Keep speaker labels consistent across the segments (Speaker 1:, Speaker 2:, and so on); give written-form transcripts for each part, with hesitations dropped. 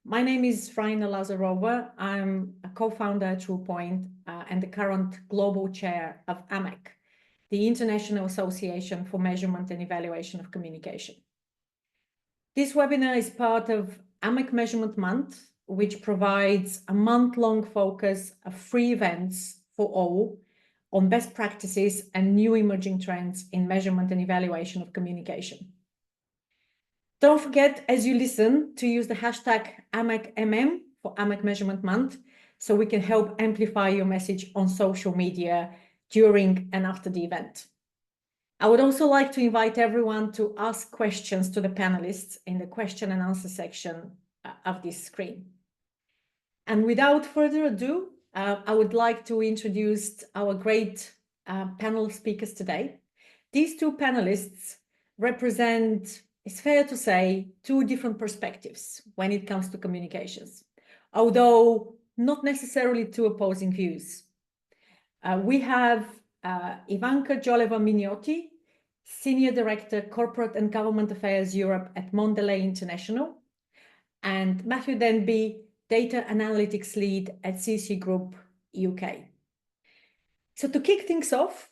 Speaker 1: My name is Raina Lazarova. I'm a co-founder at Ruepoint and the current global chair of AMEC, the International Association for Measurement and Evaluation of Communication. This webinar is part of AMEC Measurement Month, which provides a month-long focus of free events for all on best practices and new emerging trends in measurement and evaluation of communication. Don't forget, as you listen, to use the hashtag AMECMM for AMEC Measurement Month, so we can help amplify your message on social media during and after the event. I would also like to invite everyone to ask questions to the panelists in the question and answer section of this screen. And without further ado, I would like to introduce our great panel of speakers today. These two panelists represent, it's fair to say, two different perspectives when it comes to communications, although not necessarily two opposing views. We have Ivanka Djoleva-Minioti, Senior Director, Corporate and Government Affairs Europe at Mondelēz International, and Matthew Denby, Data Analytics Lead at CC Group UK. So to kick things off,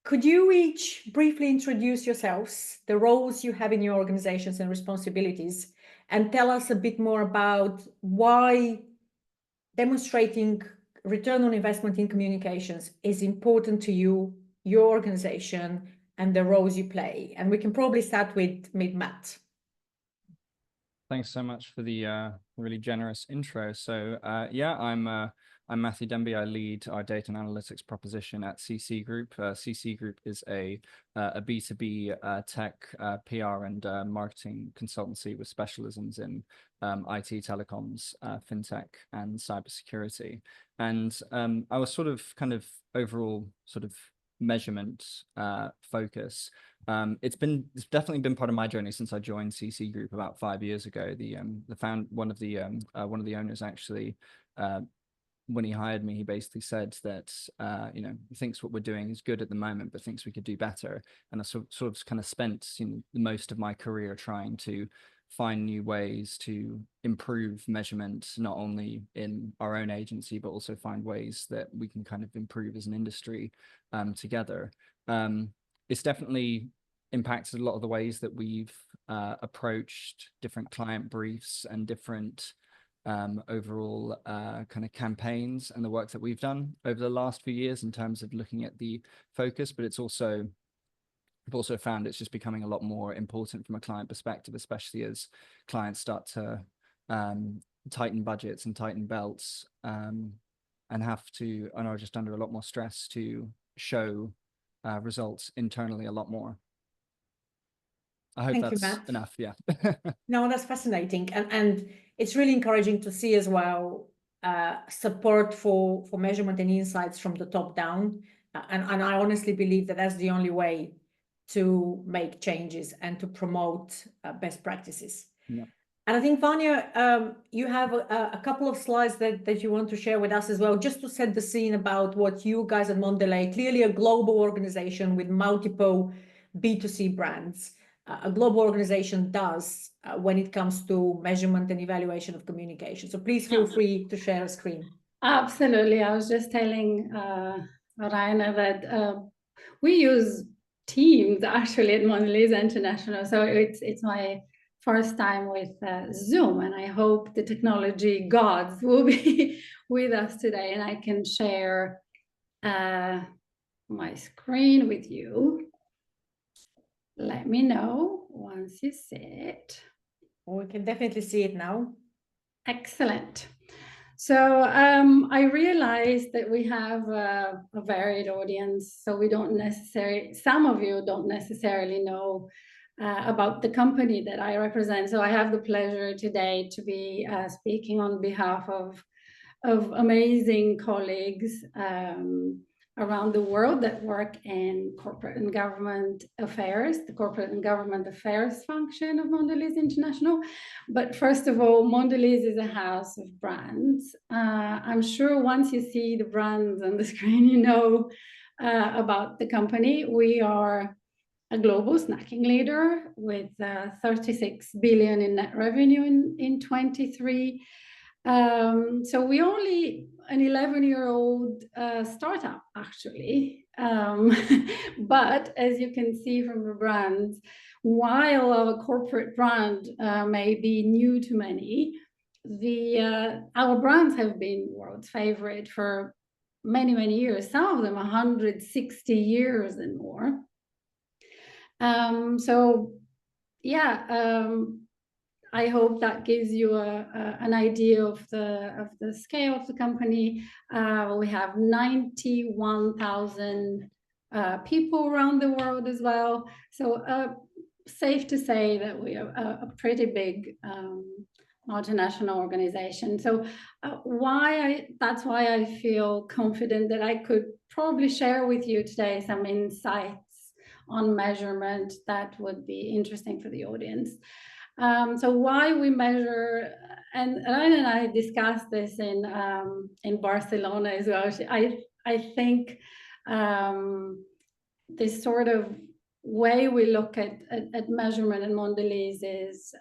Speaker 1: could you each briefly introduce yourselves, the roles you have in your organizations and responsibilities, and tell us a bit more about why demonstrating return on investment in communications is important to you, your organization, and the roles you play? And we can probably start with Matt.
Speaker 2: Thanks so much for the really generous intro. So yeah, I'm Matthew Denby. I lead our data and analytics proposition at CC Group. CC Group is a B2B tech, PR and marketing consultancy with specialisms in IT, telecoms, fintech, and cybersecurity. And our kind of overall sort of measurement focus. It's definitely been part of my journey since I joined CC Group about 5 years ago. One of the owners actually, when he hired me, he basically said that he thinks what we're doing is good at the moment, but thinks we could do better. And I sort of kind of spent most of my career trying to find new ways to improve measurement, not only in our own agency, but also find ways that we can kind of improve as an industry together. It's definitely impacted a lot of the ways that we've approached different client briefs and different overall kind of campaigns and the work that we've done over the last few years in terms of looking at the focus, but I've also found it's just becoming a lot more important from a client perspective, especially as clients start to tighten budgets and tighten belts and are just under a lot more stress to show results internally a lot more. I hope that's enough. Yeah.
Speaker 1: No, that's fascinating. And it's really encouraging to see as well support for measurement and insights from the top down. And I honestly believe that that's the only way to make changes and to promote best practices.
Speaker 2: Yeah.
Speaker 1: And I think, Vanya, you have a couple of slides that you want to share with us as well, just to set the scene about what you guys at Mondelēz, clearly a global organization with multiple B2C brands, a global organization does when it comes to measurement and evaluation of communication. So please feel free to share a screen.
Speaker 3: Absolutely. I was just telling Raina that we use Teams actually at Mondelēz International. So it's my first time with Zoom, and I hope the technology gods will be with us today and I can share my screen with you. Let me know once you see it.
Speaker 1: We can definitely see it now.
Speaker 3: Excellent. So I realized that we have a varied audience, so some of you don't necessarily know about the company that I represent. So I have the pleasure today to be speaking on behalf of amazing colleagues around the world that work in corporate and government affairs, the corporate and government affairs function of Mondelēz International. But first of all, Mondelēz is a house of brands. I'm sure once you see the brands on the screen, you know about the company. We are a global snacking leader with 36 billion in net revenue in 23. So we only an 11-year-old startup, actually. But as you can see from the brands, while our corporate brand may be new to many, our brands have been world's favorite for many, many years, some of them 160 years and more. So yeah, I hope that gives you an idea of the scale of the company. We have 91,000 people around the world as well. So safe to say that we are a pretty big multinational organization. So that's why I feel confident that I could probably share with you today some insights on measurement that would be interesting for the audience. So why we measure, and Raina and I discussed this in Barcelona as well. I think this sort of way we look at measurement in Mondelēz is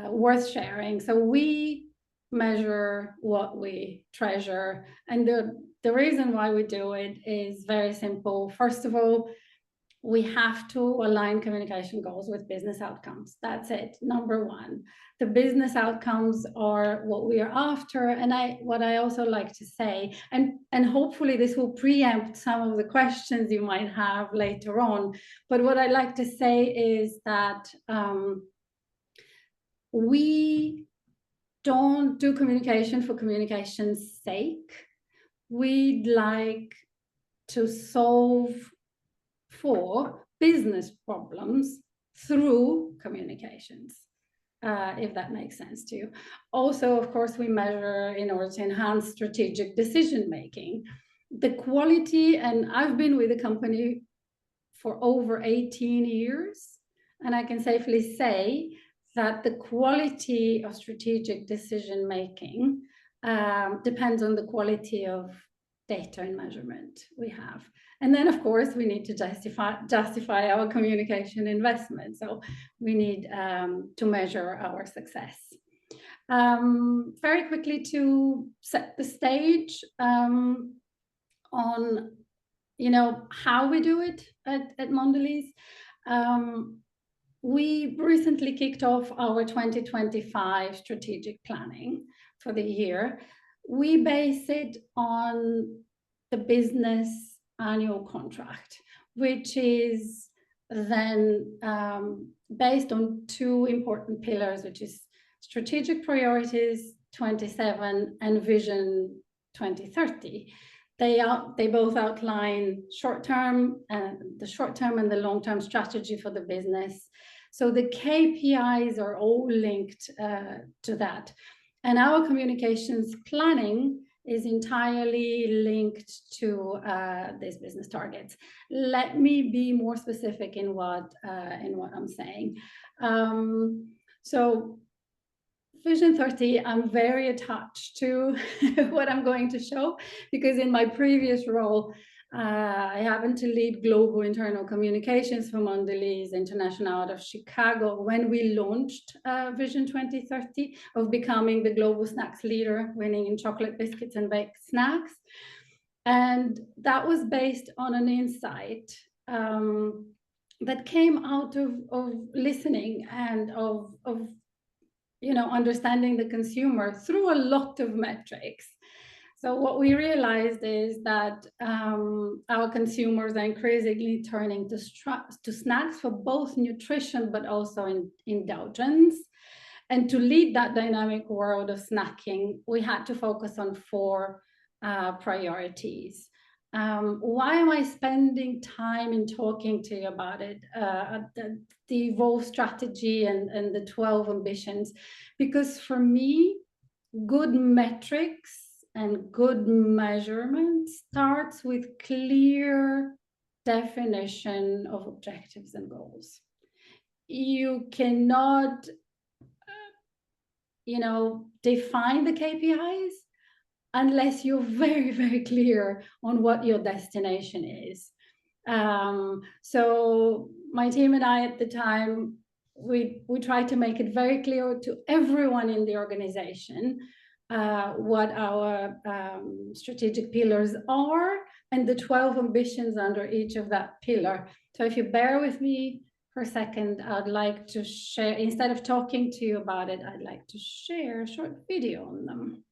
Speaker 3: worth sharing. So we measure what we treasure, and the reason why we do it is very simple. First of all, we have to align communication goals with business outcomes. That's it, number one. The business outcomes are what we are after. And what I also like to say, and hopefully this will preempt some of the questions you might have later on, but what I like to say is that we don't do communication for communication's sake. We'd like to solve for business problems through communications, if that makes sense to you. Also, of course, we measure in order to enhance strategic decision making. The quality, and I've been with the company for over 18 years, and I can safely say that the quality of strategic decision making depends on the quality of data and measurement we have. And then, of course, we need to justify our communication investment. So we need to measure our success. Very quickly to set the stage on, how we do it at Mondelēz. We recently kicked off our 2025 strategic planning for the year. We base it on the business annual contract, which is then based on two important pillars, which is strategic priorities 27 and vision 2030. They both outline the short-term and the long-term strategy for the business. So the KPIs are all linked to that. And our communications planning is entirely linked to these business targets. Let me be more specific in what I'm saying. So Vision 30, I'm very attached to what I'm going to show, because in my previous role, I happened to lead global internal communications for Mondelēz International out of Chicago when we launched Vision 2030 of becoming the global snacks leader, winning in chocolate, biscuits, and baked snacks. And that was based on an insight that came out of listening and of understanding the consumer through a lot of metrics. So what we realized is that our consumers are increasingly turning to snacks for both nutrition, but also indulgence. And to lead that dynamic world of snacking, we had to focus on 4 priorities. Why am I spending time in talking to you about it? The Evolve strategy and the 12 ambitions, because for me, good metrics and good measurement starts with clear definition of objectives and goals. You cannot, define the KPIs unless you're very, very clear on what your destination is. So my team and I at the time, we tried to make it very clear to everyone in the organization what our strategic pillars are and the 12 ambitions under each of that pillar. So if you bear with me for a second, I'd like to share, instead of talking to you about it, I'd like to share a short video on them.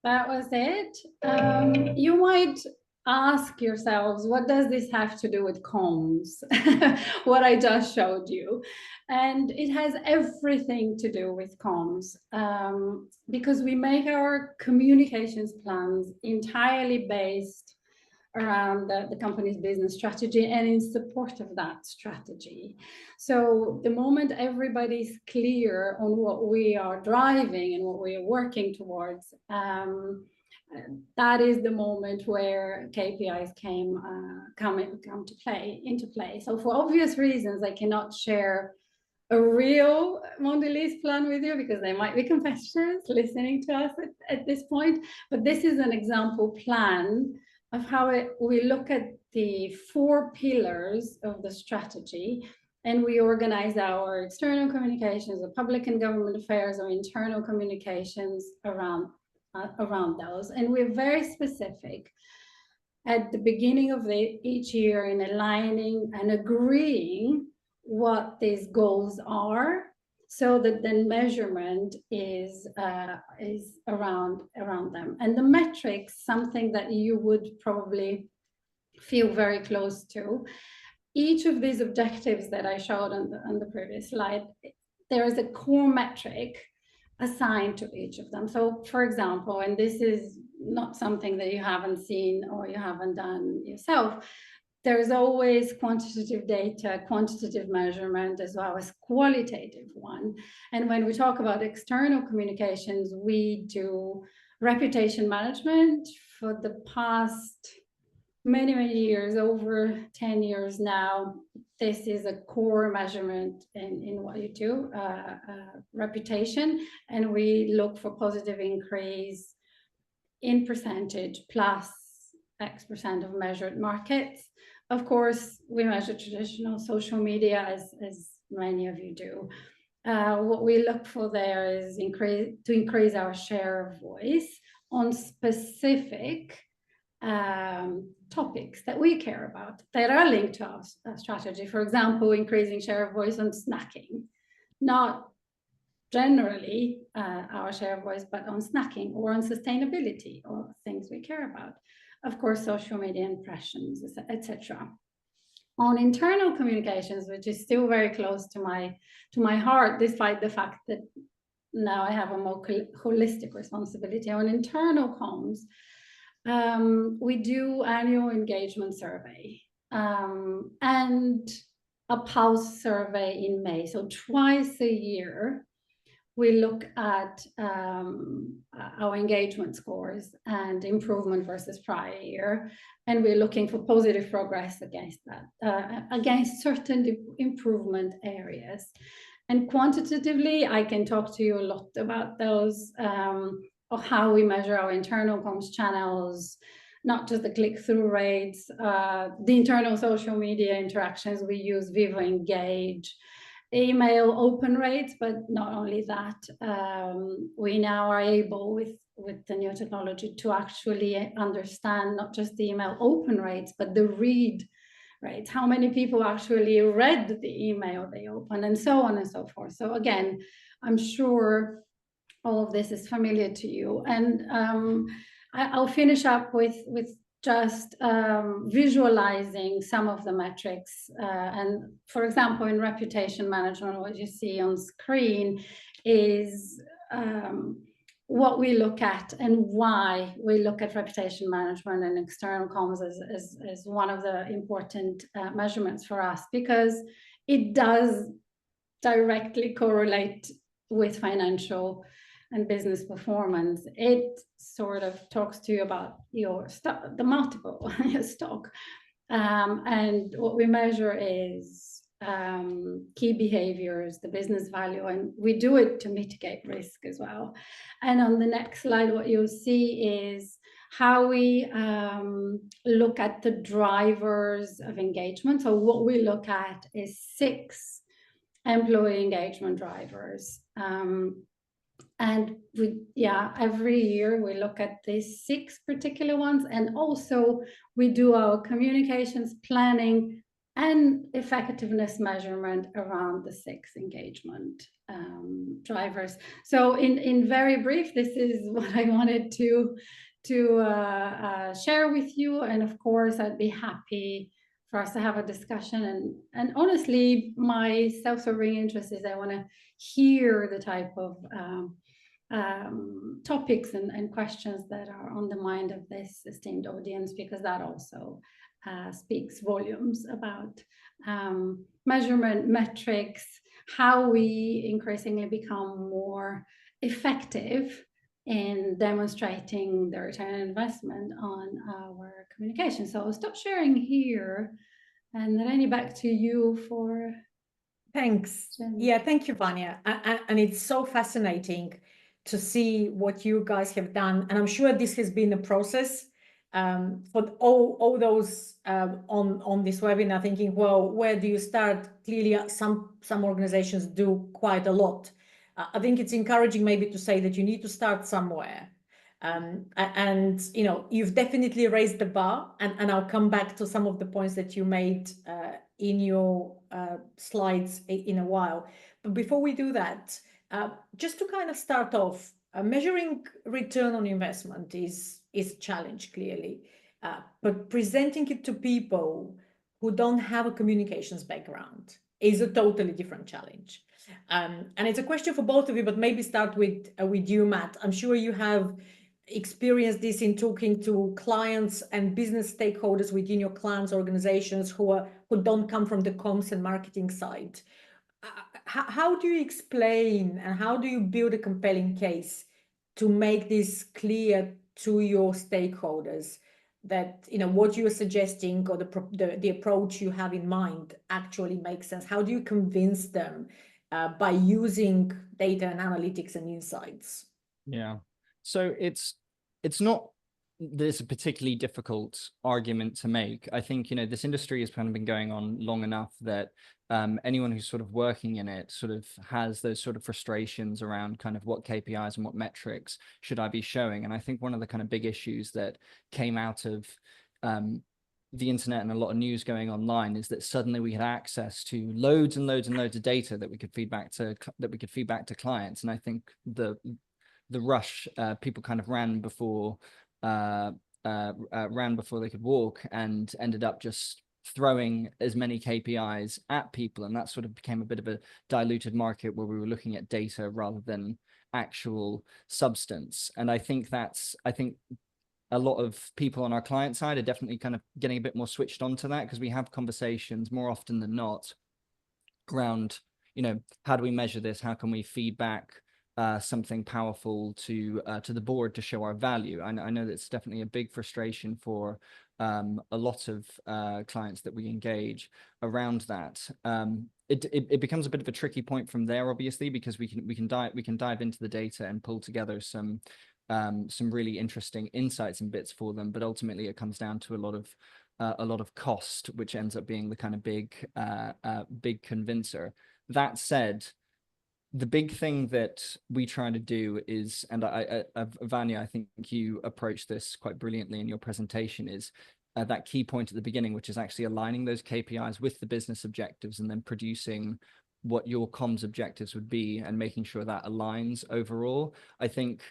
Speaker 3: That was it. You might ask yourselves, what does this have to do with comms? What I just showed you. And it has everything to do with comms, because we make our communications plans entirely based around the company's business strategy and in support of that strategy. So the moment everybody's clear on what we are driving and what we are working towards, that is the moment where KPIs come into play. So for obvious reasons, I cannot share a real Mondelēz plan with you because they might be competitors listening to us at this point. But this is an example plan of how we look at the 4 pillars of the strategy, and we organize our external communications, the public and government affairs, or internal communications around those. And we're very specific at the beginning of each year in aligning and agreeing what these goals are, so that then measurement is around them. And the metrics, something that you would probably feel very close to. Each of these objectives that I showed on the previous slide, there is a core metric assigned to each of them. So for example, and this is not something that you haven't seen or you haven't done yourself, there's always quantitative data, quantitative measurement, as well as qualitative one. And when we talk about external communications, we do reputation management for the past many years, over 10 years now. This is a core measurement in what you do, reputation. And we look for positive increase in percentage plus X% of measured markets. Of course, we measure traditional social media as many of you do. What we look for there is to increase our share of voice on specific topics that we care about that are linked to our strategy. For example, increasing share of voice on snacking, not generally our share of voice, but on snacking or on sustainability or things we care about. Of course, social media impressions, etc. On internal communications, which is still very close to my heart, despite the fact that now I have a more holistic responsibility. On internal comms, we do annual engagement survey and a pulse survey in May. So twice a year, we look at our engagement scores and improvement versus prior year, and we're looking for positive progress against that, against certain improvement areas. And quantitatively, I can talk to you a lot about those, of how we measure our internal comms channels, not just the click-through rates, the internal social media interactions. We use Vivo Engage, email open rates, but not only that, we now are able with the new technology to actually understand not just the email open rates, but the read rates, how many people actually read the email they opened, and so on and so forth. So again, I'm sure all of this is familiar to you. And I'll finish up with just visualizing some of the metrics. And for example, in reputation management, what you see on screen is what we look at and why we look at reputation management and external comms as one of the important measurements for us, because it does directly correlate with financial and business performance. It sort of talks to you about your stock, the multiple, your stock. And what we measure is key behaviors, the business value, and we do it to mitigate risk as well. And on the next slide, what you'll see is how we look at the drivers of engagement. So what we look at is 6 employee engagement drivers. And every year we look at these 6 particular ones, and also we do our communications planning and effectiveness measurement around the 6 engagement drivers. So in very brief, this is what I wanted to share with you. And of course, I'd be happy for us to have a discussion. And honestly, my self-serving interest is I want to hear the type of topics and questions that are on the mind of this esteemed audience, because that also speaks volumes about measurement metrics, how we increasingly become more effective in demonstrating the return on investment on our communication. So I'll stop sharing here, and Raina, back to you for...
Speaker 1: Thanks. Yeah, thank you, Vanya. And it's so fascinating to see what you guys have done. And I'm sure this has been a process for all those on this webinar thinking, well, where do you start? Clearly, some organizations do quite a lot. I think it's encouraging maybe to say that you need to start somewhere. And, you know, you've definitely raised the bar, and I'll come back to some of the points that you made in your slides in a while. But before we do that, just to kind of start off, measuring return on investment is a challenge, clearly, but presenting it to people who don't have a communications background is a totally different challenge. And it's a question for both of you, but maybe start with you, Matt. I'm sure you have experienced this in talking to clients and business stakeholders within your clients' organizations who don't come from the comms and marketing side. How do you explain and how do you build a compelling case to make this clear to your stakeholders that, you know, what you're suggesting or the approach you have in mind actually makes sense? How do you convince them by using data and analytics and insights?
Speaker 2: Yeah, so it's not there's a particularly difficult argument to make. I think, you know, this industry has kind of been going on long enough that anyone who's sort of working in it sort of has those sort of frustrations around kind of what KPIs and what metrics should I be showing. And I think one of the kind of big issues that came out of the internet and a lot of news going online is that suddenly we had access to loads and loads and loads of data that we could feed back to clients. And I think the rush, people kind of ran before they could walk, and ended up just throwing as many KPIs at people, and that sort of became a bit of a diluted market where we were looking at data rather than actual substance. And I think a lot of people on our client side are definitely kind of getting a bit more switched on to that, because we have conversations more often than not around, you know, how do we measure this? How can we feed back something powerful to the board to show our value? I know that's definitely a big frustration for a lot of clients that we engage around that. It becomes a bit of a tricky point from there, obviously, because we can dive into the data and pull together some really interesting insights and bits for them, but ultimately it comes down to a lot of cost, which ends up being the kind of big convincer. That said, the big thing that we try to do is, and Vanya, I think you approached this quite brilliantly in your presentation, is that key point at the beginning, which is actually aligning those KPIs with the business objectives and then producing what your comms objectives would be and making sure that aligns overall. I think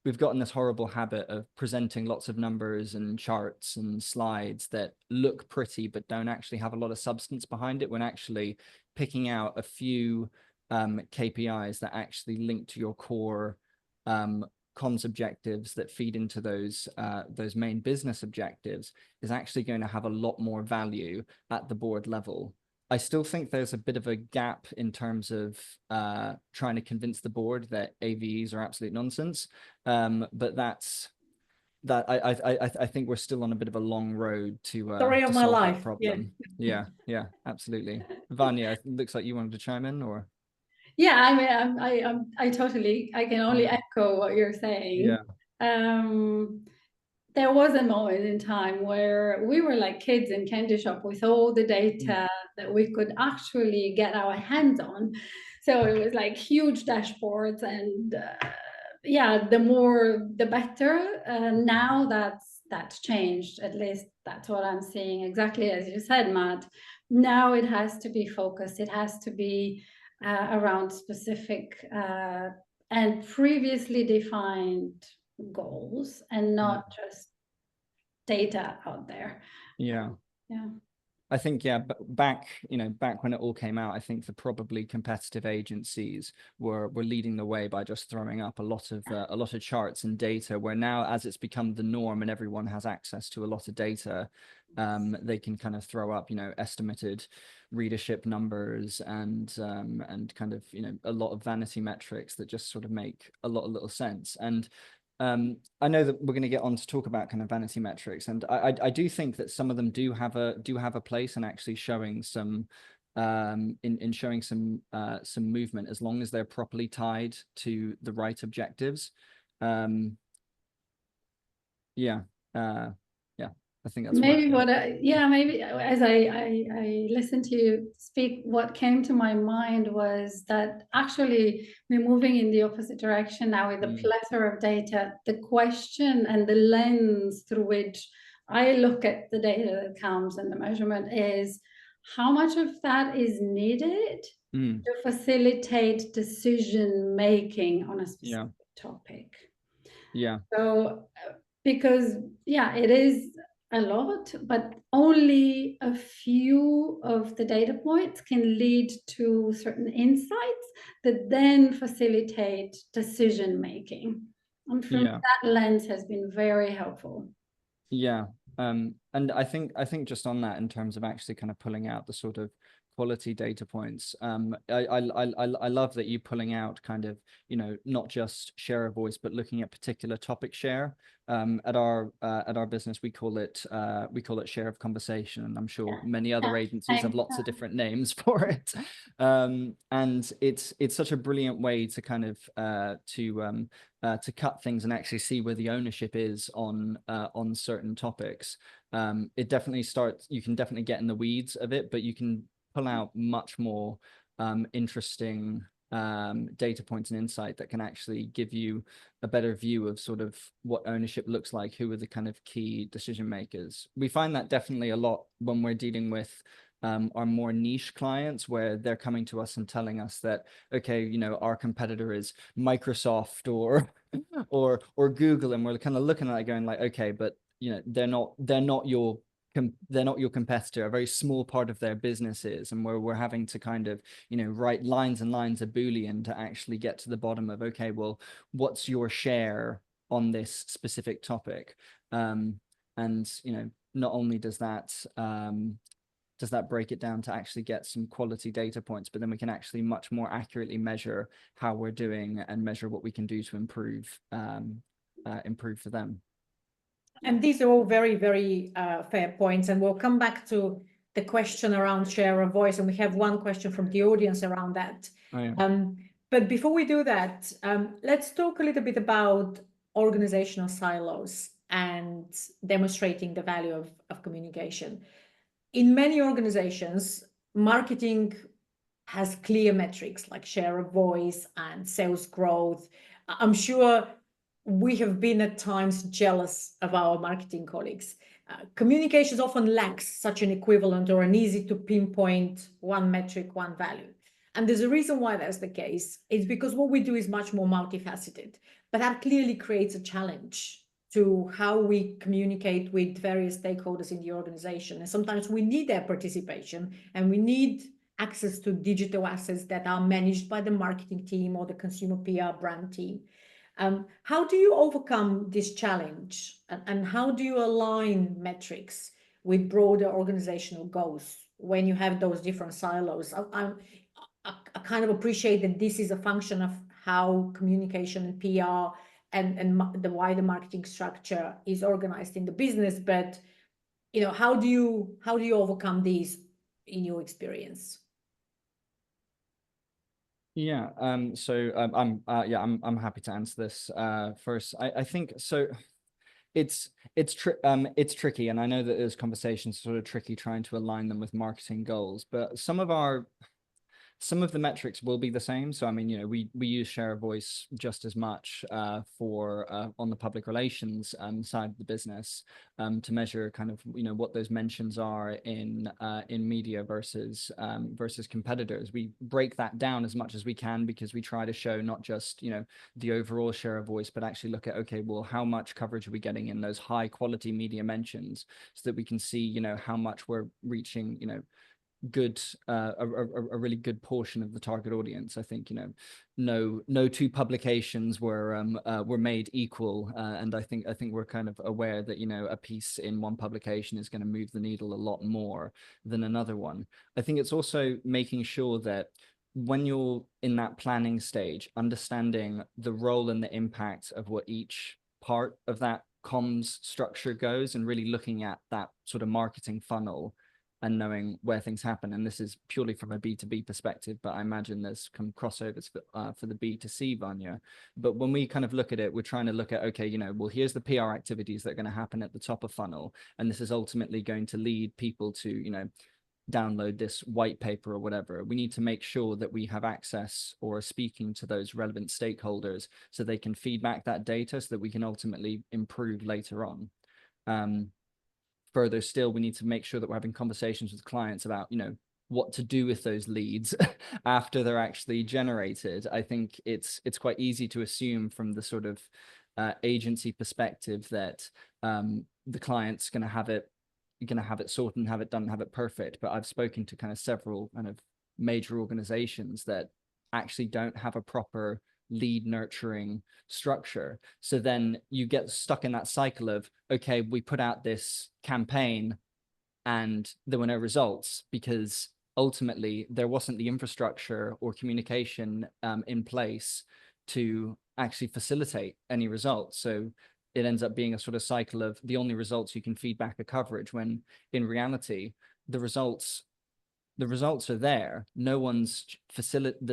Speaker 2: we've gotten this horrible habit of presenting lots of numbers and charts and slides that look pretty but don't actually have a lot of substance behind it, when actually picking out a few KPIs that actually link to your core comms objectives that feed into those main business objectives is actually going to have a lot more value at the board level. I still think there's a bit of a gap in terms of trying to convince the board that AVEs are absolute nonsense, but I think we're still on a bit of a long road to
Speaker 1: Story of my
Speaker 2: solve
Speaker 1: life.
Speaker 2: that problem. Yeah, absolutely. Vanya, it looks like you wanted to chime in, or?
Speaker 3: Yeah, I mean, I can only echo what you're saying.
Speaker 2: Yeah.
Speaker 3: There was a moment in time where we were like kids in candy shop with all the data that we could actually get our hands on. So it was like huge dashboards, and yeah, the more the better. Now that's changed. At least that's what I'm seeing. Exactly as you said, Matt. Now it has to be focused. It has to be around specific and previously defined goals, and not just data out there.
Speaker 2: Yeah. I think, back when it all came out, I think probably competitive agencies were leading the way by just throwing up a lot of charts and data, where now, as it's become the norm and everyone has access to a lot of data, they can kind of throw up, estimated readership numbers and kind of, a lot of vanity metrics that just sort of make a lot of little sense. And I know that we're going to get on to talk about kind of vanity metrics, and I do think that some of them do have a place in actually showing some showing some movement, as long as they're properly tied to the right objectives. I think that's
Speaker 3: maybe maybe as I listened to you speak, what came to my mind was that actually we're moving in the opposite direction now with the plethora of data. The question and the lens through which I look at the data that comes and the measurement is, how much of that is needed to facilitate decision making on a specific topic. So because it is a lot, but only a few of the data points can lead to certain insights that then facilitate decision making. And from that lens has been very helpful.
Speaker 2: And I think just on that, in terms of actually kind of pulling out the sort of quality data points, I love that you're pulling out kind of, not just share of voice, but looking at particular topic share. At our business, we call it share of conversation, and I'm sure many other agencies have lots of different names for it. And it's such a brilliant way to kind of to cut things and actually see where the ownership is on certain topics. It definitely you can definitely get in the weeds of it, but you can pull out much more interesting data points and insight that can actually give you a better view of sort of what ownership looks like, who are the kind of key decision makers. We find that definitely a lot when we're dealing with our more niche clients, where they're coming to us and telling us that, okay, you know, our competitor is Microsoft or Google, and we're kind of looking at it going like, okay, but you know, they're not your competitor. A very small part of their business is, and we're having to kind of, you know, write lines and lines of Boolean to actually get to the bottom of, okay, well, what's your share on this specific topic? And you know, not only does that break it down to actually get some quality data points, but then we can actually much more accurately measure how we're doing and measure what we can do to improve for them.
Speaker 1: And these are all very, very fair points. And we'll come back to the question around share of voice. And we have one question from the audience around that.
Speaker 2: Oh, yeah.
Speaker 1: But before we do that, let's talk a little bit about organizational silos and demonstrating the value of communication. In many organizations, marketing has clear metrics like share of voice and sales growth. I'm sure we have been at times jealous of our marketing colleagues. Communications often lacks such an equivalent or an easy to pinpoint one metric, one value. And there's a reason why that's the case. It's because what we do is much more multifaceted, but that clearly creates a challenge to how we communicate with various stakeholders in the organization. And sometimes we need their participation, and we need access to digital assets that are managed by the marketing team or the consumer PR brand team. How do you overcome this challenge, and how do you align metrics with broader organizational goals when you have those different silos? I kind of appreciate that this is a function of how communication and PR and the wider marketing structure is organized in the business, but you know, how do you overcome these in your experience?
Speaker 2: Yeah, I'm happy to answer this first. I think so. It's tricky, and I know that there's conversations sort of tricky trying to align them with marketing goals, but some of the metrics will be the same. So, I mean, you know, we use share of voice just as much for on the public relations side of the business to measure kind of, you know, what those mentions are in media versus competitors. We break that down as much as we can, because we try to show not just, you know, the overall share of voice, but actually look at, okay, well, how much coverage are we getting in those high quality media mentions, so that we can see, you know, how much we're reaching, you know, good a really good portion of the target audience. I think, you know, no two publications were made equal, and I think we're kind of aware that, you know, a piece in one publication is going to move the needle a lot more than another one. I think it's also making sure that when you're in that planning stage, understanding the role and the impact of what each part of that comms structure goes, and really looking at that sort of marketing funnel and knowing where things happen. And this is purely from a B2B perspective, but I imagine there's some crossovers for the B2C, Vanya. But when we kind of look at it, we're trying to look at, okay, you know, well, here's the PR activities that are going to happen at the top of funnel, and this is ultimately going to lead people to, you know, download this white paper or whatever. We need to make sure that we have access or are speaking to those relevant stakeholders so they can feedback that data, so that we can ultimately improve later on. Further still, we need to make sure that we're having conversations with clients about, you know, what to do with those leads after they're actually generated. I think it's quite easy to assume from the sort of agency perspective that the client's going to have it sorted and have it done and have it perfect. But I've spoken to kind of several kind of major organizations that actually don't have a proper lead nurturing structure. So then you get stuck in that cycle of, okay, we put out this campaign and there were no results, because ultimately there wasn't the infrastructure or communication in place to actually facilitate any results. So it ends up being a sort of cycle of the only results you can feed back are coverage, when in reality the results are there. There's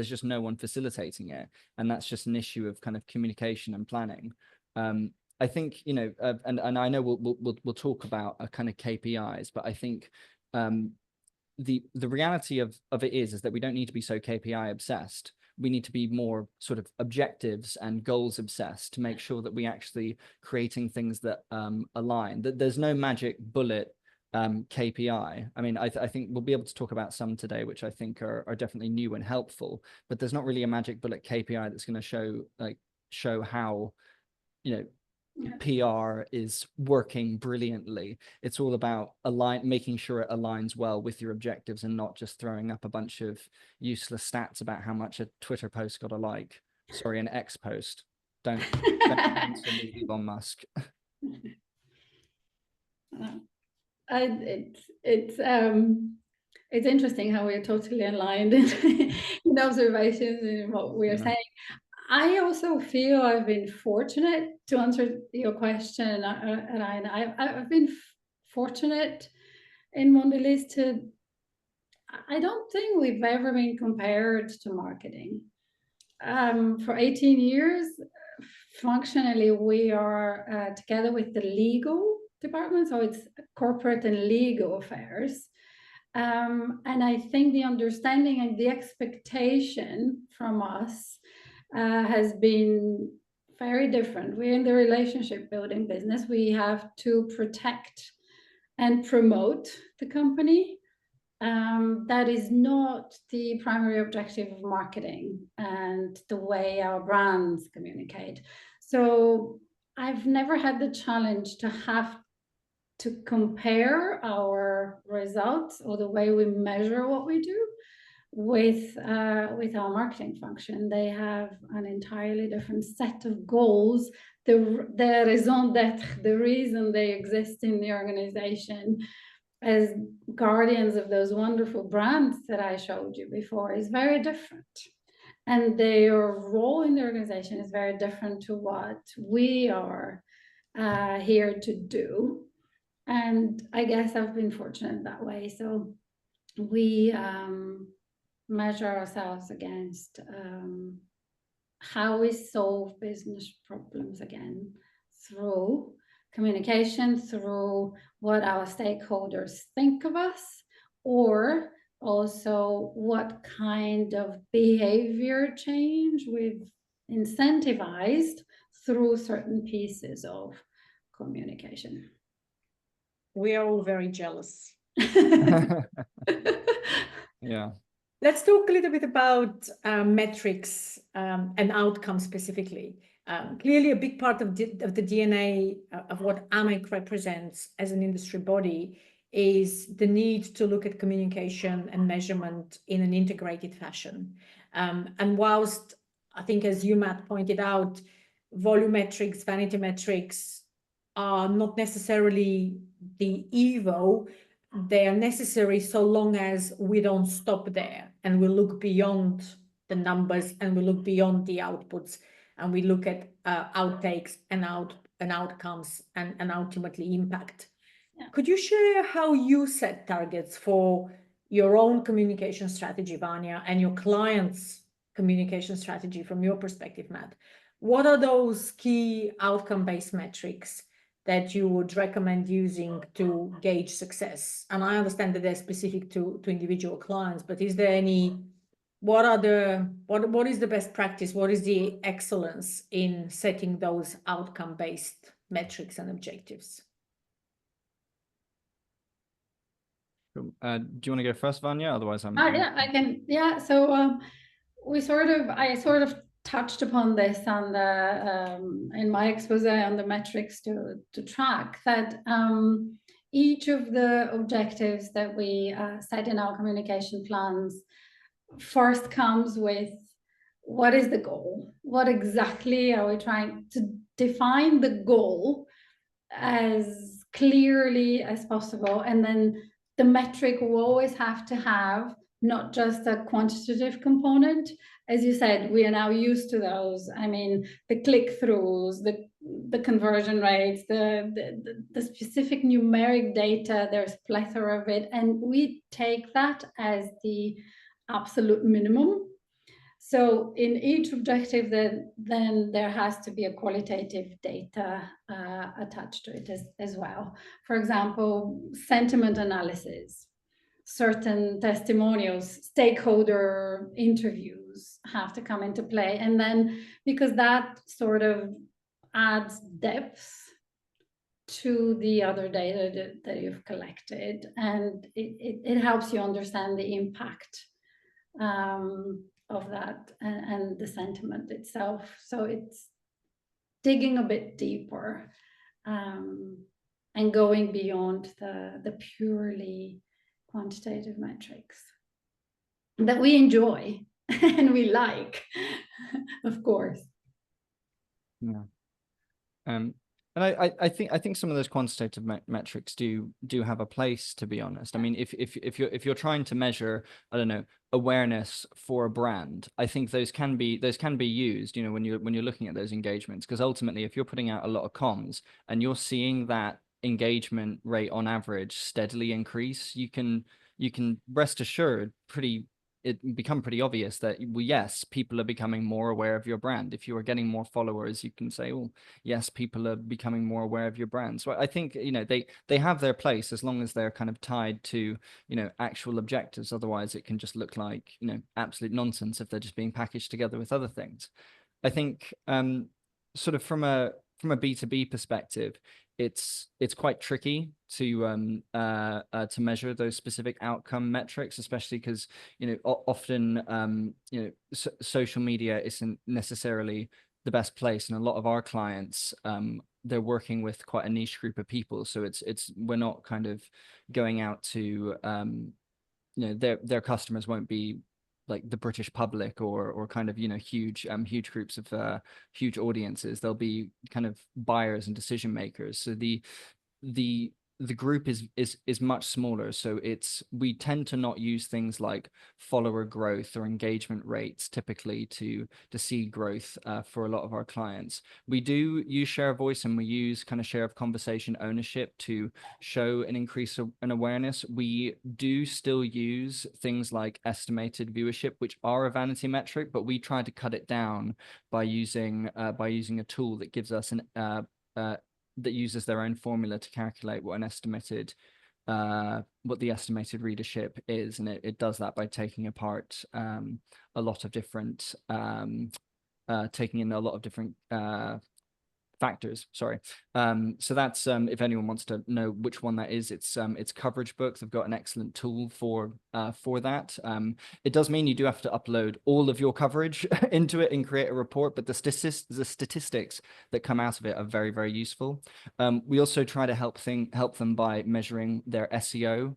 Speaker 2: just no one facilitating it, and that's just an issue of kind of communication and planning. I think, you know, and I know we'll talk about kind of KPIs, but I think the reality of it is that we don't need to be so KPI obsessed. we need to be more sort of objectives and goals obsessed to make sure that we actually creating things that align, that there's no magic bullet KPI. I mean, I think we'll be able to talk about some today, which I think are definitely new and helpful, but there's not really a magic bullet KPI that's going to show how, you know, PR is working brilliantly. It's all about making sure it aligns well with your objectives and not just throwing up a bunch of useless stats about how much a Twitter post got a like. Sorry, an X post. Don't answer me, Elon Musk.
Speaker 3: It's interesting how we're totally aligned in observations and what we're saying. I also feel I've been fortunate, to answer your question, Raina. I've been fortunate in Mondelēz I don't think we've ever been compared to marketing. For 18 years, functionally, we are together with the legal department, so it's corporate and legal affairs. And I think the understanding and the expectation from us has been very different. We're in the relationship building business. We have to protect and promote the company. That is not the primary objective of marketing and the way our brands communicate. So I've never had the challenge to have to compare our results or the way we measure what we do with our marketing function. They have an entirely different set of goals. The raison d'être, the reason they exist in the organization as guardians of those wonderful brands that I showed you before, is very different. And their role in the organization is very different to what we are here to do. And I guess I've been fortunate that way. So we measure ourselves against how we solve business problems again through communication, through what our stakeholders think of us, or also what kind of behavior change we've incentivized through certain pieces of communication.
Speaker 1: We are all very jealous.
Speaker 2: Yeah.
Speaker 1: Let's talk a little bit about metrics and outcomes specifically. Clearly, a big part of the DNA of what AMEC represents as an industry body is the need to look at communication and measurement in an integrated fashion. And whilst I think, as you, Matt, pointed out, volumetrics, vanity metrics are not necessarily the Evo, they are necessary so long as we don't stop there and we look beyond the numbers and we look beyond the outputs and we look at outtakes and outcomes and ultimately impact. Yeah. Could you share how you set targets for your own communication strategy, Vanya, and your clients' communication strategy from your perspective, Matt? What are those key outcome-based metrics that you would recommend using to gauge success? And I understand that they're specific to individual clients, but is there any, what is the best practice? What is the excellence in setting those outcome-based metrics and objectives?
Speaker 2: Do you want to go first, Vanya? Otherwise,
Speaker 3: yeah, I can. Yeah, so I sort of touched upon this on the in my expose on the metrics to track that each of the objectives that we set in our communication plans first comes with what is the goal? What exactly are we trying to define the goal as clearly as possible? And then the metric will always have to have not just a quantitative component. As you said, we are now used to those. I mean, the click-throughs, the conversion rates, the specific numeric data, there's a plethora of it. And we take that as the absolute minimum. So in each objective, then there has to be a qualitative data attached to it as well. For example, sentiment analysis. certain testimonials, stakeholder interviews have to come into play. And then because that sort of adds depth to the other data that you've collected, and it helps you understand the impact of that and the sentiment itself. So it's digging a bit deeper and going beyond the purely quantitative metrics that we enjoy and we like, of course.
Speaker 2: Yeah. And I think some of those quantitative metrics do have a place, to be honest. I mean, if you're trying to measure, I don't know, awareness for a brand, I think those can be used, you know, when you're looking at those engagements, because ultimately, if you're putting out a lot of comms and you're seeing that engagement rate on average steadily increase, you can rest assured it become pretty obvious that, well, yes, people are becoming more aware of your brand. If you are getting more followers, you can say, well, yes, people are becoming more aware of your brand. So I think, you know, they have their place as long as they're kind of tied to, you know, actual objectives. Otherwise, it can just look like, you know, absolute nonsense if they're just being packaged together with other things. I think sort of from a B2B perspective, it's quite tricky to measure those specific outcome metrics, especially because, you know, often you know, social media isn't necessarily the best place, and a lot of our clients they're working with quite a niche group of people, so we're not kind of going out to you know, their customers won't be like the British public or kind of, you know, huge groups of huge audiences. They'll be kind of buyers and decision makers. So the group is much smaller. So we tend to not use things like follower growth or engagement rates typically to see growth for a lot of our clients. We do use share of voice, and we use kind of share of conversation ownership to show an increase in awareness. We do still use things like estimated viewership, which are a vanity metric, but we try to cut it down by using a tool that gives us that uses their own formula to calculate what the estimated readership is, and it does that by taking apart a lot of different taking in a lot of different factors. Sorry. So that's if anyone wants to know which one that is, it's Coverage Book. They've got an excellent tool for that. It does mean you do have to upload all of your coverage into it and create a report, but the statistics that come out of it are very, very useful. We also try to help them by measuring their SEO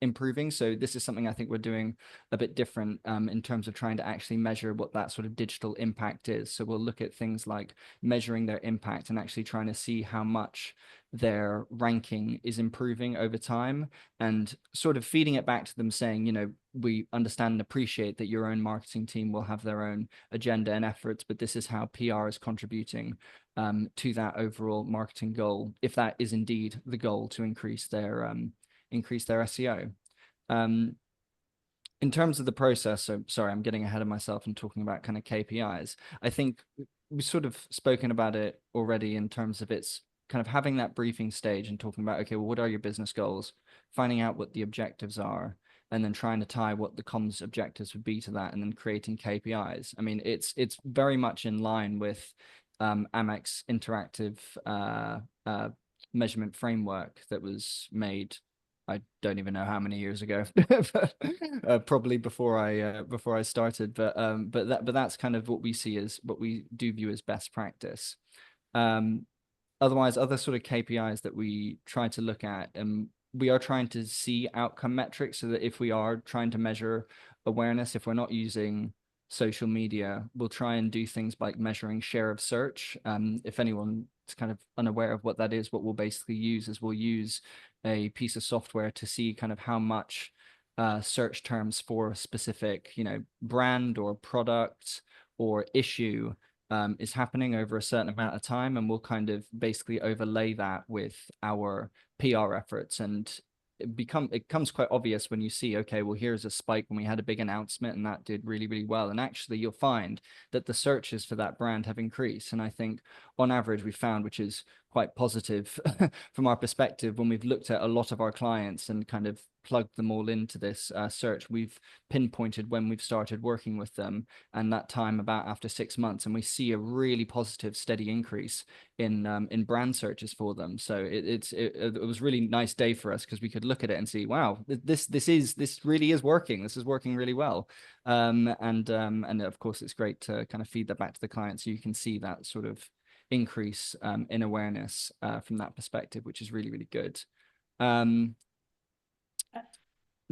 Speaker 2: improving. So this is something I think we're doing a bit different in terms of trying to actually measure what that sort of digital impact is. So we'll look at things like measuring their impact and actually trying to see how much their ranking is improving over time, and sort of feeding it back to them saying, you know, we understand and appreciate that your own marketing team will have their own agenda and efforts, but this is how PR is contributing to that overall marketing goal, if that is indeed the goal, to increase their SEO. In terms of the process, so sorry, I'm getting ahead of myself and talking about kind of KPIs. I think we've sort of spoken about it already in terms of its kind of having that briefing stage and talking about, okay, well, what are your business goals, finding out what the objectives are, and then trying to tie what the comms objectives would be to that, and then creating KPIs. I mean, it's very much in line with AMEC's interactive measurement framework that was made, I don't even know how many years ago, but probably before I started. But that's kind of what we see as, what we do view as best practice. Otherwise, other sort of KPIs that we try to look at, we are trying to see outcome metrics, so that if we are trying to measure awareness, if we're not using social media, we'll try and do things like measuring share of search. If anyone's kind of unaware of what that is, what we'll basically use is we'll use a piece of software to see kind of how much search terms for a specific, you know, brand or product or issue is happening over a certain amount of time, and we'll kind of basically overlay that with our PR efforts, and it becomes quite obvious when you see, okay, well, here's a spike when we had a big announcement and that did really, really well, and actually you'll find that the searches for that brand have increased. And I think on average we found, which is quite positive from our perspective, when we've looked at a lot of our clients and kind of plugged them all into this search. We've pinpointed when we've started working with them, and that time about after 6 months, and we see a really positive, steady increase in brand searches for them. So it was really nice day for us, because we could look at it and see, wow, this really is working. This is working really well. And of course, it's great to kind of feed that back to the client, so you can see that sort of increase in awareness from that perspective, which is really, really good. I'm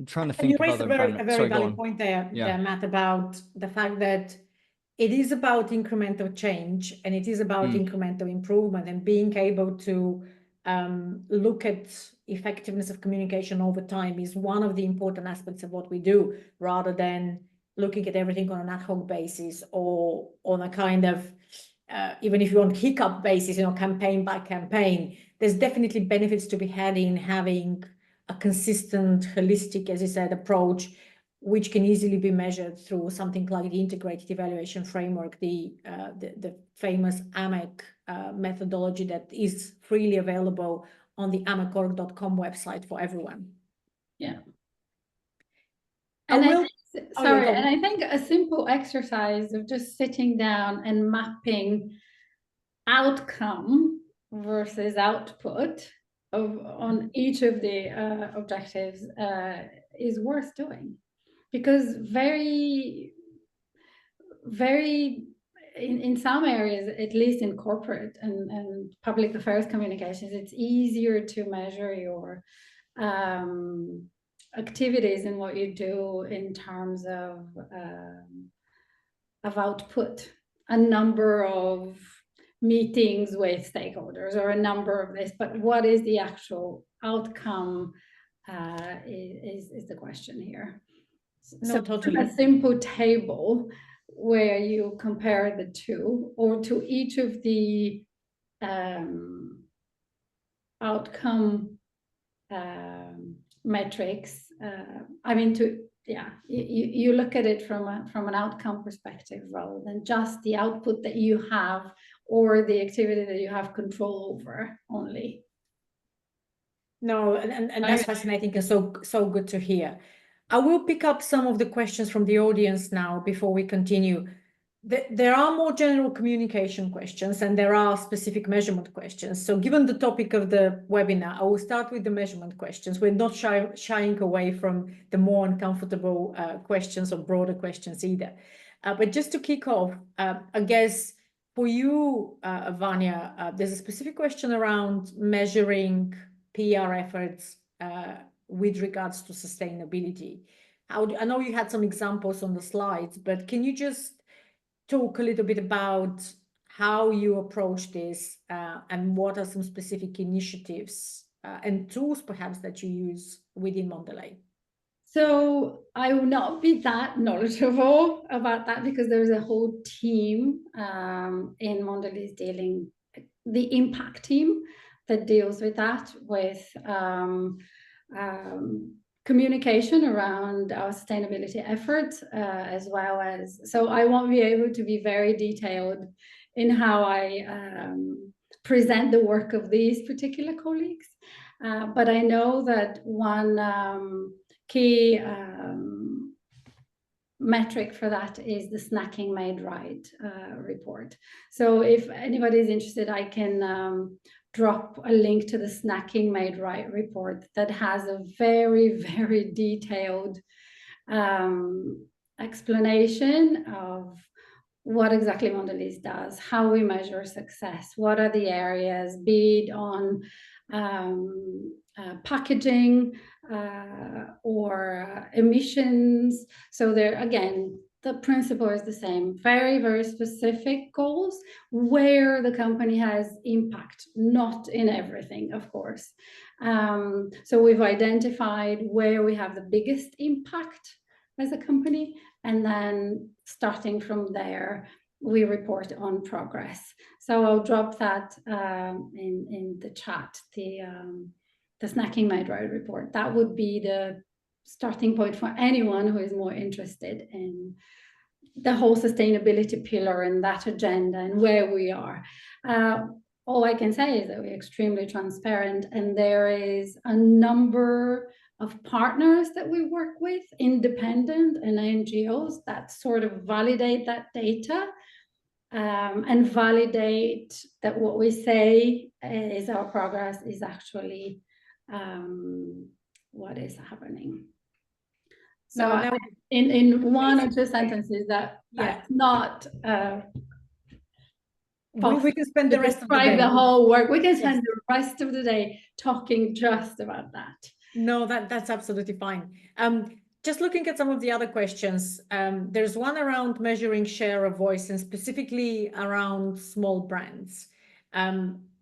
Speaker 2: trying to think
Speaker 1: you raised
Speaker 2: of
Speaker 1: a
Speaker 2: other
Speaker 1: very valid point there, Matt, about the fact that it is about incremental change, and it is about incremental improvement, and being able to look at effectiveness of communication over time is one of the important aspects of what we do, rather than looking at everything on an ad hoc basis, or on a kind of even if you want hiccup basis, campaign by campaign. There's definitely benefits to be had in having a consistent, holistic, as you said, approach, which can easily be measured through something like the integrated evaluation framework, the famous AMEC methodology that is freely available on the amecorg.com website for everyone.
Speaker 3: Yeah. And I think a simple exercise of just sitting down and mapping outcome versus output on each of the objectives is worth doing, because in some areas, at least in corporate and public affairs communications, it's easier to measure your activities and what you do in terms of output, a number of meetings with stakeholders or a number of this, but what is the actual outcome is the question here.
Speaker 1: No, totally.
Speaker 3: A simple table where you compare the two, or to each of the outcome metrics. You look at it from an outcome perspective, rather than just the output that you have or the activity that you have control over only.
Speaker 1: No, and that's fascinating and so good to hear. I will pick up some of the questions from the audience now before we continue. There are more general communication questions, and there are specific measurement questions. So given the topic of the webinar, I will start with the measurement questions. We're not shying away from the more uncomfortable questions or broader questions either. But just to kick off, I guess for you, Vanya, there's a specific question around measuring PR efforts with regards to sustainability. I know you had some examples on the slides, but can you just talk a little bit about how you approach this and what are some specific initiatives and tools perhaps that you use within Mondelēz?
Speaker 3: So I will not be that knowledgeable about that, because there's a whole team in Mondelēz the impact team that deals with that, with communication around our sustainability efforts, as well as, so I won't be able to be very detailed in how I present the work of these particular colleagues. But I know that one key metric for that is the Snacking Made Right report. So if anybody is interested, I can drop a link to the Snacking Made Right report that has a very, very detailed explanation of what exactly Mondelēz does, how we measure success, what are the areas, be it on packaging or emissions. So there, again, the principle is the same. Very, very specific goals where the company has impact, not in everything, of course. So we've identified where we have the biggest impact as a company, and then starting from there, we report on progress. So I'll drop that in the chat, the Snacking Made Right report. That would be the starting point for anyone who is more interested in the whole sustainability pillar and that agenda and where we are. All I can say is that we're extremely transparent, and there is a number of partners that we work with, independent and NGOs, that sort of validate that data and validate that what we say is our progress is actually what is happening. So
Speaker 1: No,
Speaker 3: in one or two sentences, that's not
Speaker 1: we can spend the rest of the day.
Speaker 3: The whole work. We can spend the rest of the day talking just about that.
Speaker 1: No, that's absolutely fine. Just looking at some of the other questions, there's one around measuring share of voice and specifically around small brands.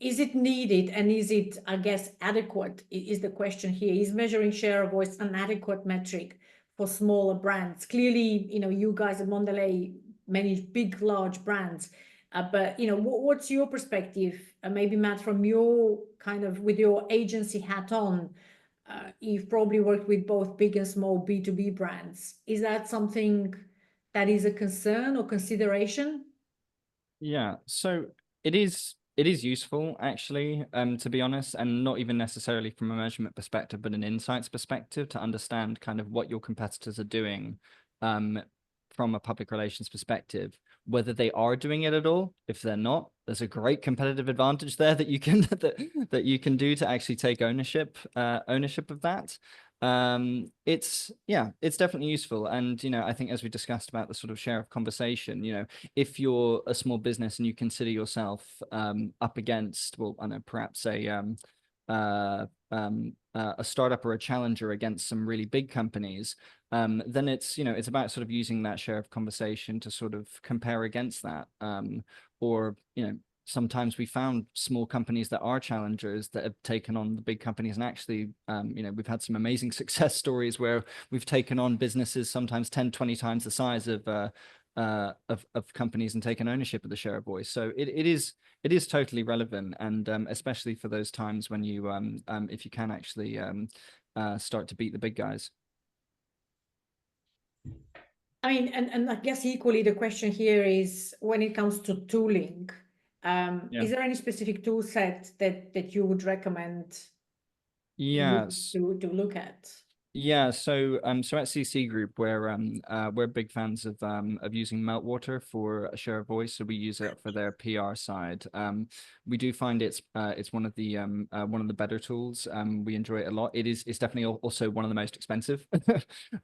Speaker 1: Is it needed and is it, I guess, adequate is the question here. Is measuring share of voice an adequate metric for smaller brands? Clearly, you guys at Mondelēz, many big, large brands, but, what's your perspective? Maybe Matt, from your with your agency hat on, you've probably worked with both big and small B2B brands. Is that something that is a concern or consideration?
Speaker 2: Yeah, so it is useful, actually, to be honest, and not even necessarily from a measurement perspective, but an insights perspective, to understand kind of what your competitors are doing from a public relations perspective, whether they are doing it at all. If they're not, there's a great competitive advantage there that you can that you can do to actually take ownership of that. It's definitely useful. And, I think, as we discussed about the sort of share of conversation, if you're a small business and you consider yourself up against, well, I know, perhaps a startup or a challenger against some really big companies, then it's about sort of using that share of conversation to sort of compare against that. Or sometimes we found small companies that are challengers that have taken on the big companies, and actually we've had some amazing success stories where we've taken on businesses sometimes 10, 20 times the size of companies and taken ownership of the share of voice. So it is totally relevant, and especially for those times when you if you can actually start to beat the big guys.
Speaker 1: I mean, and I guess equally the question here is, when it comes to tooling, is there any specific tool set that you would recommend to look at?
Speaker 2: Yeah, so at CC Group, we're big fans of using Meltwater for a share of voice. So we use it for their PR side. We do find it's one of the better tools. We enjoy it a lot. It's definitely also one of the most expensive.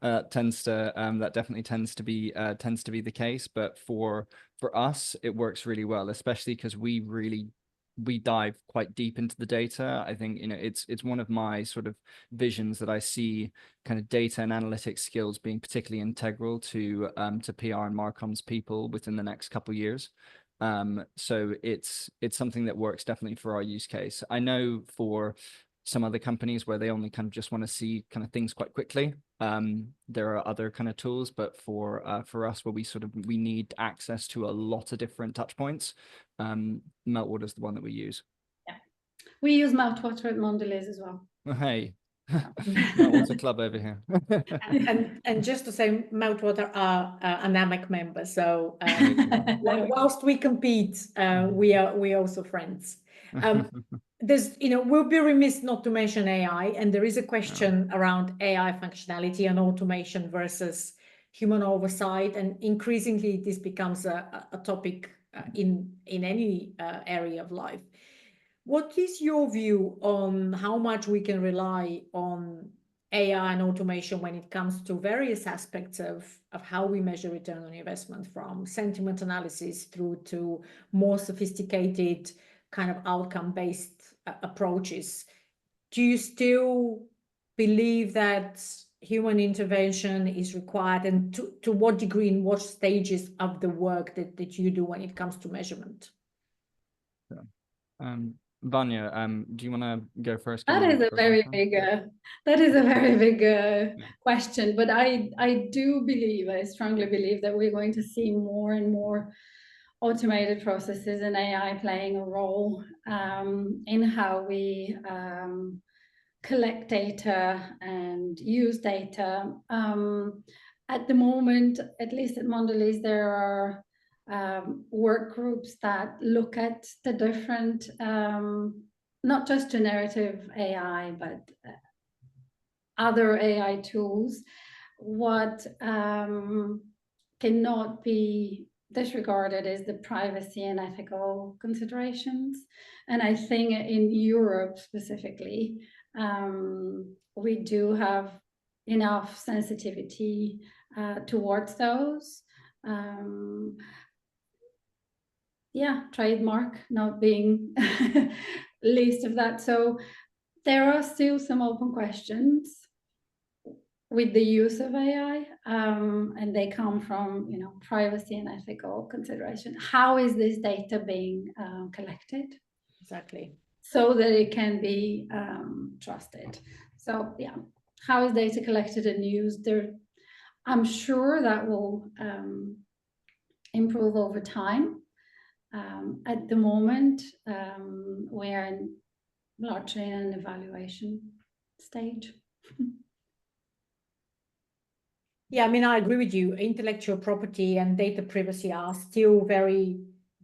Speaker 2: That definitely tends to be the case. But for us, it works really well, especially because we dive quite deep into the data. I think it's one of my sort of visions that I see kind of data and analytics skills being particularly integral to PR and Marcom's people within the next couple of years. So it's something that works definitely for our use case. I know for some other companies where they only kind of just want to see kind of things quite quickly, there are other kind of tools, but for us, where we need access to a lot of different touch points, Meltwater is the one that we use.
Speaker 3: Yeah, we use Meltwater at Mondelēz as well.
Speaker 2: Oh, hey, Meltwater club over here.
Speaker 1: and just to say, Meltwater are an AMEC member, so whilst we compete, we are also friends. There's, we'll be remiss not to mention AI, and there is a question around AI functionality and automation versus human oversight, and increasingly this becomes a topic in any area of life. What is your view on how much we can rely on AI and automation when it comes to various aspects of how we measure return on investment, from sentiment analysis through to more sophisticated kind of outcome-based approaches? Do you still believe that human intervention is required, and to what degree, in what stages of the work that you do when it comes to measurement?
Speaker 2: Vanya, do you want to go first?
Speaker 3: That is a very big question, but I strongly believe that we're going to see more and more automated processes and AI playing a role in how we collect data and use data. At the moment, at least at Mondelēz, there are work groups that look at the different, not just generative AI, but other AI tools, what cannot be disregarded is the privacy and ethical considerations. And I think in Europe specifically, we do have enough sensitivity towards those. Yeah, trademark not being least of that. So there are still some open questions with the use of AI, and they come from, you know, privacy and ethical consideration. How is this data being collected?
Speaker 1: Exactly.
Speaker 3: So that it can be trusted. So yeah, how is data collected and used? I'm sure that will improve over time. At the moment, we are largely in an evaluation stage.
Speaker 1: Yeah, I mean, I agree with you. Intellectual property and data privacy are still very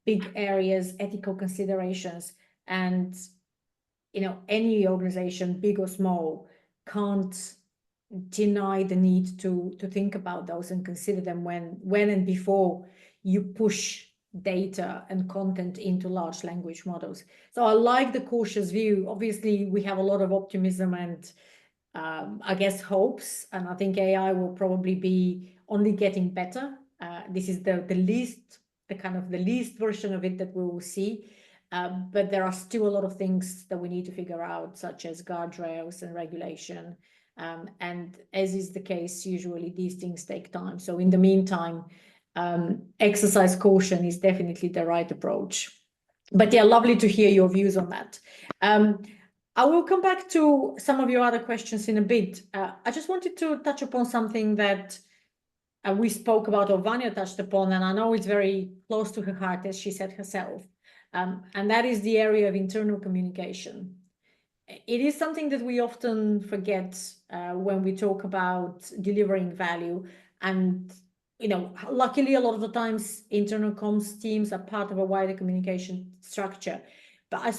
Speaker 1: big areas, ethical considerations. And, you know, any organization, big or small, can't deny the need to think about those and consider them when and before you push data and content into large language models. So I like the cautious view. Obviously, we have a lot of optimism and I guess hopes, and I think AI will probably be only getting better. This is the least version of it that we will see, but there are still a lot of things that we need to figure out, such as guardrails and regulation. And as is the case, usually these things take time. So in the meantime, exercise caution is definitely the right approach. But yeah, lovely to hear your views on that. I will come back to some of your other questions in a bit. I just wanted to touch upon something that we spoke about, or Vanya touched upon, and I know it's very close to her heart, as she said herself, and that is the area of internal communication. It is something that we often forget when we talk about delivering value. And, you know, luckily, a lot of the times, internal comms teams are part of a wider communication structure. But I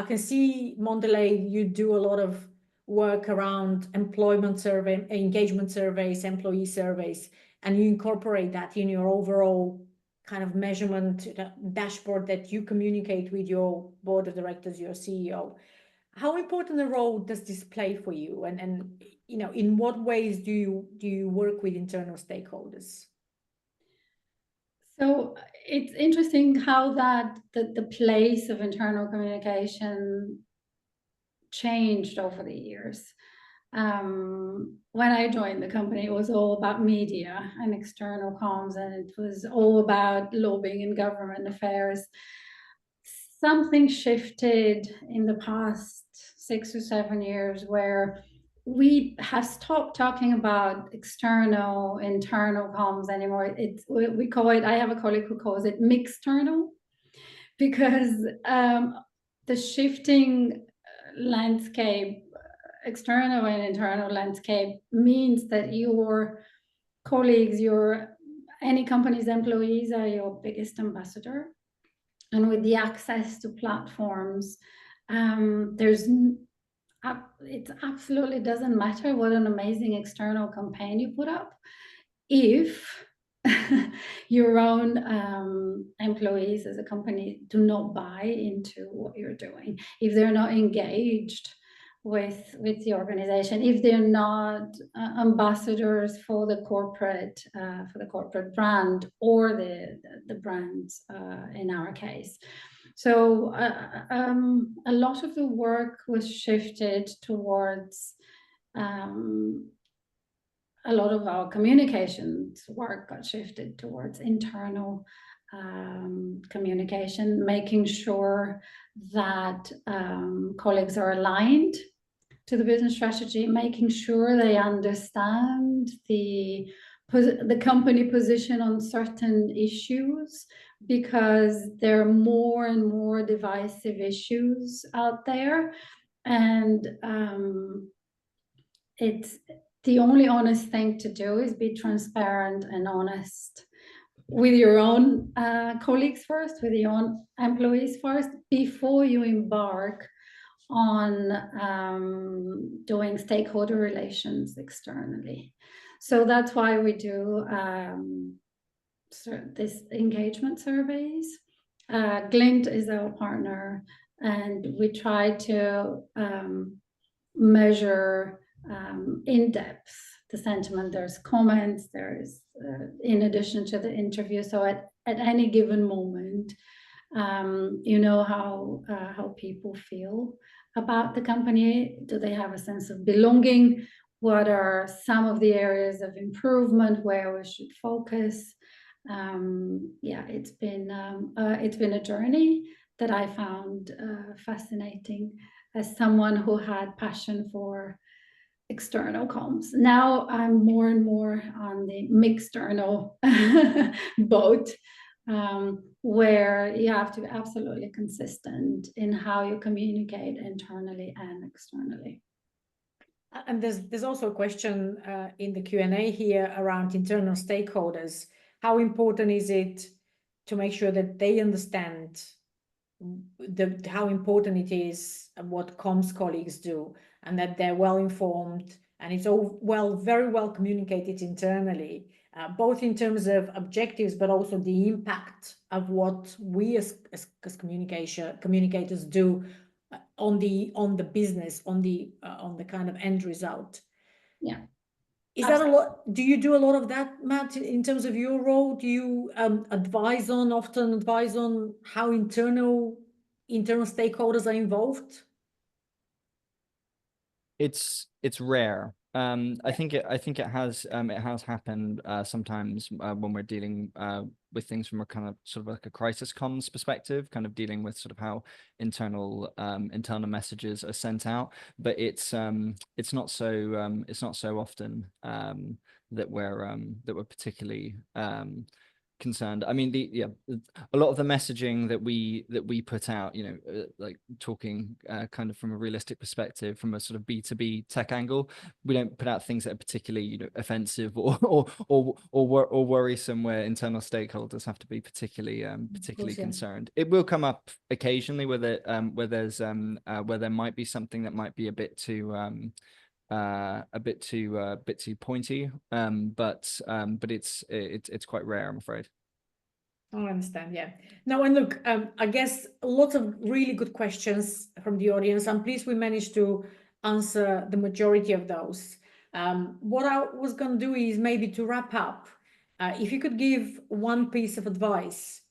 Speaker 1: can see, Mondelēz, you do a lot of work around employment survey, engagement surveys, employee surveys, and you incorporate that in your overall kind of measurement dashboard that you communicate with your board of directors, your CEO. How important a role does this play for you? And you know, in what ways do you work with internal stakeholders?
Speaker 3: So it's interesting how the place of internal communication changed over the years. When I joined the company, it was all about media and external comms, and it was all about lobbying and government affairs. Something shifted in the past 6 or 7 years where we have stopped talking about external, internal comms anymore. We call it, I have a colleague who calls it mixternal, because the shifting landscape, external and internal landscape, means that your colleagues, any company's employees are your biggest ambassador. And with the access to platforms, it absolutely doesn't matter what an amazing external campaign you put up if your own employees as a company do not buy into what you're doing, if they're not engaged with the organization, if they're not ambassadors for the corporate brand or the brands in our case. So a lot of the work was shifted towards a lot of our communications work got shifted towards internal communication, making sure that colleagues are aligned to the business strategy, making sure they understand the company position on certain issues, because there are more and more divisive issues out there, and it's the only honest thing to do is be transparent and honest with your own colleagues first, with your own employees first, before you embark on doing stakeholder relations externally. So that's why we do this engagement surveys. Glint is our partner, and we try to measure in depth the sentiment. There's comments, there's in addition to the interview. So at any given moment, you know how people feel about the company. Do they have a sense of belonging? What are some of the areas of improvement where we should focus? Yeah, it's been a journey that I found fascinating as someone who had passion for external comms. Now I'm more and more on the mixternal boat, where you have to be absolutely consistent in how you communicate internally and externally.
Speaker 1: And there's also a question in the Q&A here around internal stakeholders. How important is it to make sure that they understand how important it is what comms colleagues do, and that they're well informed and it's all very well communicated internally, both in terms of objectives, but also the impact of what we as communicators do on the business, on the kind of end result.
Speaker 3: Yeah.
Speaker 1: Is that a lot? Do you do a lot of that, Matt, in terms of your role? Do you often advise on how internal stakeholders are involved?
Speaker 2: It's rare. I think it has happened sometimes when we're dealing with things from a kind of sort of like a crisis comms perspective, kind of dealing with sort of how internal messages are sent out. But it's not so often that we're particularly concerned. I mean, a lot of the messaging that we put out, you know, like talking kind of from a realistic perspective, from a sort of B2B tech angle, we don't put out things that are particularly, you know, offensive or worrisome, where internal stakeholders have to be particularly concerned. It will come up occasionally where there might be something that might be a bit too pointy, but it's quite rare, I'm afraid.
Speaker 1: I understand. Yeah. Now, and look, I guess lots of really good questions from the audience. I'm pleased we managed to answer the majority of those. What I was going to do is maybe to wrap up, if you could give one piece of advice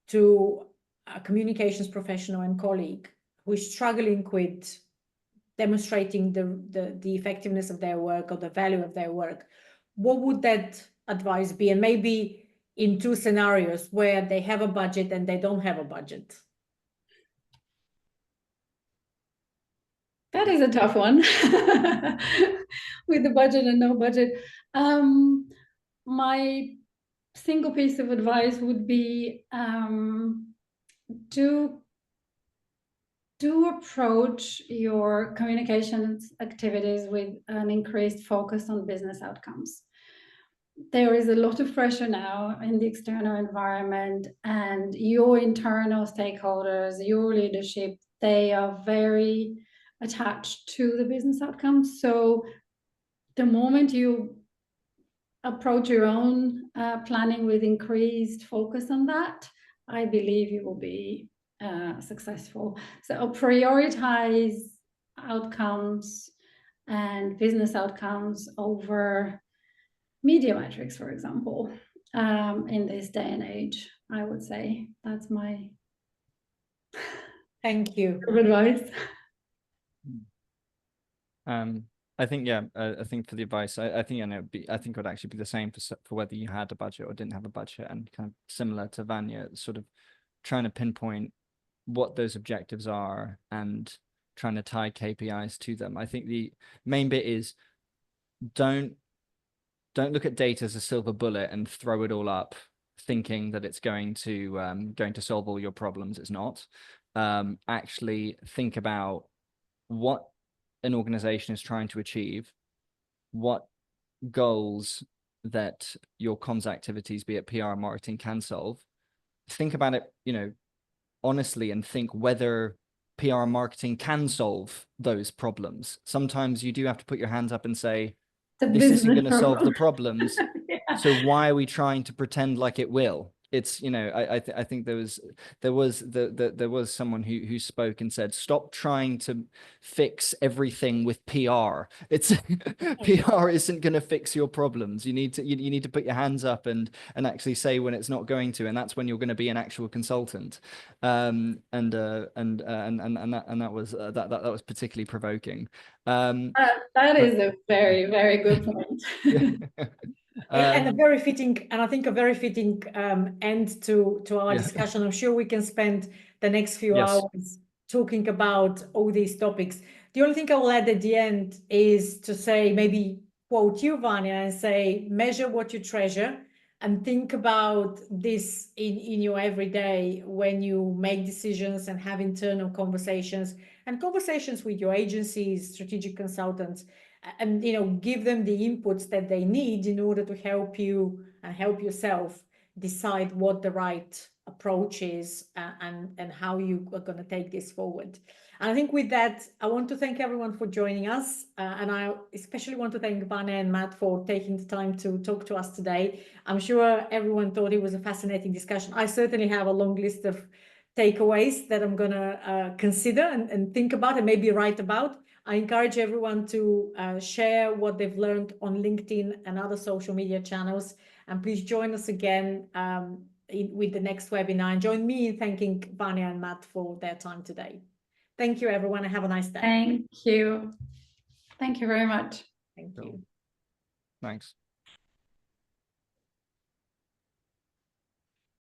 Speaker 1: to a communications professional and colleague who is struggling with demonstrating the effectiveness of their work or the value of their work, what would that advice be? And maybe in two scenarios where they have a budget and they don't have a budget.
Speaker 3: That is a tough one. With the budget and no budget. My single piece of advice would be to approach your communications activities with an increased focus on business outcomes. There is a lot of pressure now in the external environment, and your internal stakeholders, your leadership, they are very attached to the business outcomes. So the moment you approach your own planning with increased focus on that, I believe you will be successful. So prioritize outcomes and business outcomes over media metrics, for example, in this day and age. I would say that's my
Speaker 1: Thank you
Speaker 3: advice.
Speaker 2: I think, yeah, I think for the advice, I think, you know, I think it would actually be the same for whether you had a budget or didn't have a budget, and kind of similar to Vanya, sort of trying to pinpoint what those objectives are and trying to tie KPIs to them. I think the main bit is don't look at data as a silver bullet and throw it all up thinking that it's going to solve all your problems. It's not. Actually think about what an organization is trying to achieve, what goals that your comms activities, be it PR and marketing, can solve. Think about it, you know, honestly, and think whether PR and marketing can solve those problems. Sometimes you do have to put your hands up and say, this isn't going to solve the problems.
Speaker 3: Yeah.
Speaker 2: So why are we trying to pretend like it will? It's, you know, I think there was someone who spoke and said, stop trying to fix everything with PR. It's PR isn't going to fix your problems. You need to put your hands up and actually say when it's not going to, and that's when you're going to be an actual consultant. And that was particularly provoking.
Speaker 3: That is a very, very good point.
Speaker 1: And a very fitting, and I think a very fitting end to our discussion. I'm sure we can spend the next few hours talking about all these topics. The only thing I will add at the end is to say, maybe quote you, Vanya, and say, measure what you treasure, and think about this in your everyday when you make decisions and have internal conversations and conversations with your agencies, strategic consultants, and, you know, give them the inputs that they need in order to help you and help yourself decide what the right approach is and how you are going to take this forward. And I think with that, I want to thank everyone for joining us. And I especially want to thank Vanya and Matt for taking the time to talk to us today. I'm sure everyone thought it was a fascinating discussion. I certainly have a long list of takeaways that I'm going to consider and think about and maybe write about. I encourage everyone to share what they've learned on LinkedIn and other social media channels. And please join us again with the next webinar. And join me in thanking Vanya and Matt for their time today. Thank you, everyone, and have a nice day.
Speaker 3: Thank you. Thank you very much.
Speaker 1: Thank you.
Speaker 2: Thanks.